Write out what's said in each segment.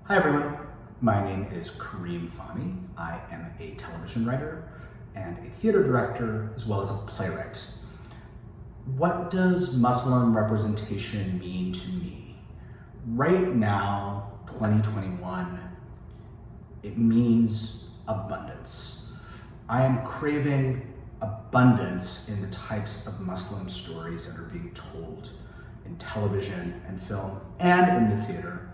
Hi everyone, my name is Kareem Fahmy. I am a television writer and a theater director as well as a playwright. What does Muslim representation mean to me? Right now, 2021, it means abundance. I am craving abundance in the types of Muslim stories that are being told in television and film and in the theater.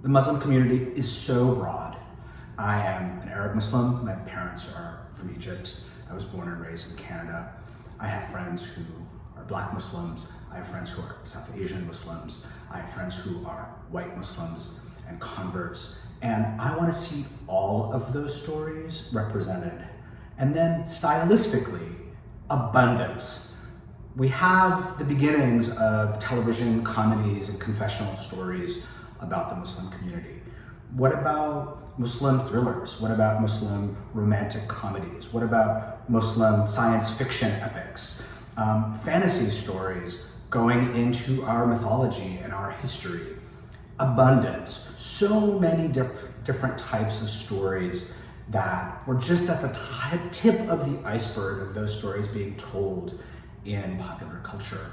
The Muslim community is so broad. I am an Arab Muslim. My parents are from Egypt. I was born and raised in Canada. I have friends who are Black Muslims. I have friends who are South Asian Muslims. I have friends who are white Muslims and converts. And I want to see all of those stories represented. And then stylistically, abundance. We have the beginnings of television comedies and confessional stories about the Muslim community. What about Muslim thrillers? What about Muslim romantic comedies? What about Muslim science fiction epics? Fantasy stories going into our mythology and our history. Abundance. So many different types of stories that were just at the tip of the iceberg of those stories being told in popular culture.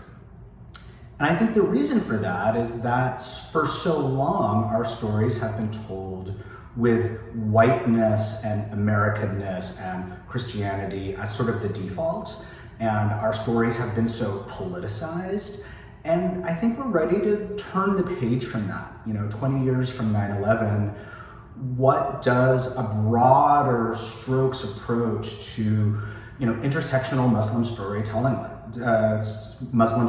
And I think the reason for that is that for so long, our stories have been told with whiteness and Americanness and Christianity as sort of the default. And our stories have been so politicized. And I think we're ready to turn the page from that. 20 years from 9/11, what does a broader strokes approach to intersectional Muslim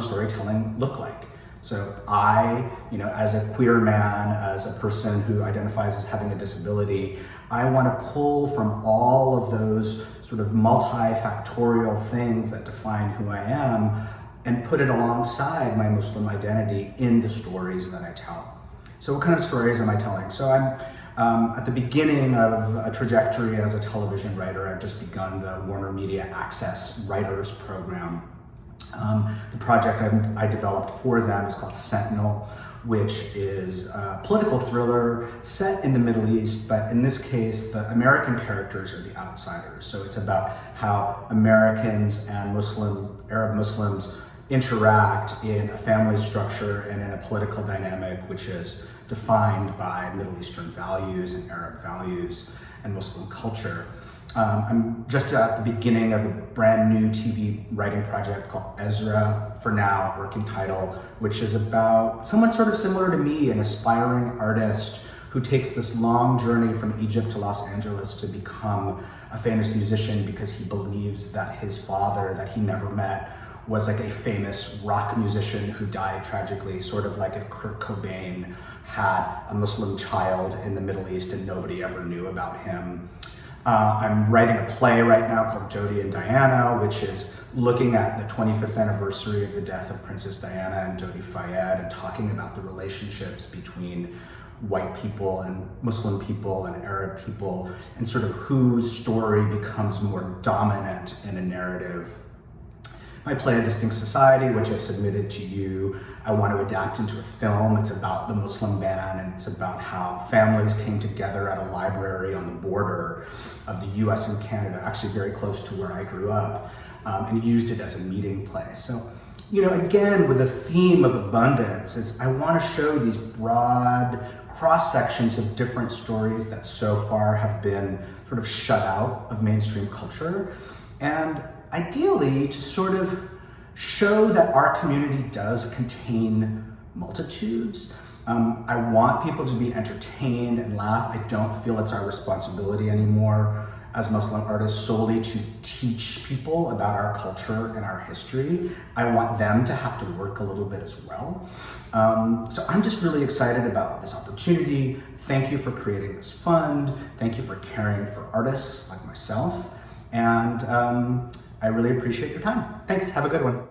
storytelling look like? So I, as a queer man, as a person who identifies as having a disability, I want to pull from all of those sort of multifactorial things that define who I am and put it alongside my Muslim identity in the stories that I tell. So what kind of stories am I telling? So I'm at the beginning of a trajectory as a television writer. I've just begun the Warner Media Access Writers Program. The project I developed for them is called Sentinel, which is a political thriller set in the Middle East, but in this case, the American characters are the outsiders. So it's about how Americans and Arab Muslims interact in a family structure and in a political dynamic which is defined by Middle Eastern values and Arab values and Muslim culture. I'm just at the beginning of a brand new TV writing project called Ezra, for now, working title, which is about someone sort of similar to me, an aspiring artist who takes this long journey from Egypt to Los Angeles to become a famous musician because he believes that his father, that he never met, was like a famous rock musician who died tragically, sort of like if Kurt Cobain had a Muslim child in the Middle East and nobody ever knew about him. I'm writing a play right now called Jody and Diana, which is looking at the 25th anniversary of the death of Princess Diana and Jody Fayed and talking about the relationships between white people and Muslim people and Arab people and sort of whose story becomes more dominant in a narrative. My play, A Distinct Society, which I submitted to you, I want to adapt into a film. It's about the Muslim ban, and it's about how families came together at a library on the border of the US and Canada, actually very close to where I grew up, and used it as a meeting place. So, again, with the theme of abundance, is I want to show these broad cross sections of different stories that so far have been sort of shut out of mainstream culture. And ideally, to sort of show that our community does contain multitudes. I want people to be entertained and laugh. I don't feel it's our responsibility anymore as Muslim artists solely to teach people about our culture and our history. I want them to have to work a little bit as well. So I'm just really excited about this opportunity. Thank you for creating this fund. Thank you for caring for artists like myself. And I really appreciate your time. Thanks, have a good one.